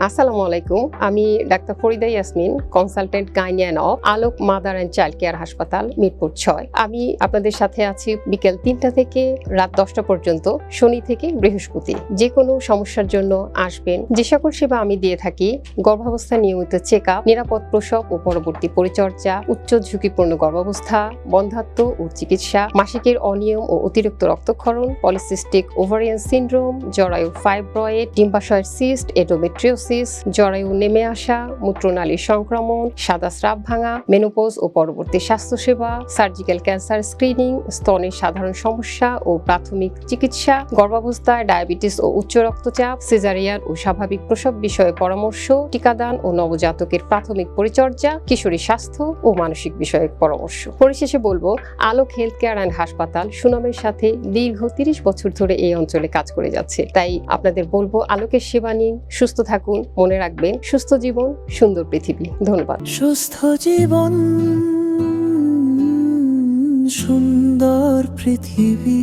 আসসালামু আলাইকুম। আমি ডাক্তার ফরিদা ইয়াসমিন, কনসালটেন্ট গাইনিয়ান of Alok mother and child care হাসপাতাল, মিরপুর 6। আমি আপনাদের সাথে আছি বিকেল 3টা থেকে রাত 10টা পর্যন্ত, শনি থেকে বৃহস্পতি। যে কোনো সমস্যার জন্য আসবেন। যে সকল সেবা আমি দিয়ে থাকি: গর্ভাবস্থা নিয়মিত চেক আপ, নিরাপদ প্রসব ও পরবর্তী পরিচর্যা, উচ্চ ঝুঁকিপূর্ণ গর্ভাবস্থা, বন্ধ্যাত্ব ও চিকিৎসা, মাসিকের অনিয়ম ও অতিরিক্ত রক্তক্ষরণ, পলিসিস্টিক ওভারিয়ান সিনড্রোম, জরায়ু ফাইব্রয়েড, ডিম্বাশয়ের সিস্ট, এন্ডোমেট্রিওসিস, জরায়ু নেমে আসা, মূত্রনালীর সংক্রমণ, সাদা স্রাব ভাঙা, মেনোপজ ও পরবর্তী স্বাস্থ্যসেবা, সার্জিক্যাল ক্যান্সার স্ক্রিনিং, স্তনের সাধারণ সমস্যা ও প্রাথমিক চিকিৎসা, গর্ভাবস্থায় ডায়াবেটিস ও উচ্চ রক্তচাপ, সিজারিয়ান ও স্বাভাবিক প্রসব বিষয়ে পরামর্শ, টিকাদান ও নবজাতকের প্রাথমিক পরিচর্যা, কিশোরী স্বাস্থ্য ও মানসিক বিষয়ক পরামর্শ। পরিশেষে বলবো, আলোক হেলথ কেয়ার অ্যান্ড হাসপাতাল সুনামের সাথে দীর্ঘ 30 বছর ধরে এই অঞ্চলে কাজ করে যাচ্ছে। তাই আপনাদের বলবো, আলোকের সেবা নিন, সুস্থ থাকুন। মনে রাখবেন, সুস্থ জীবন সুন্দর পৃথিবী। ধন্যবাদ। সুস্থ জীবন সুন্দর পৃথিবী।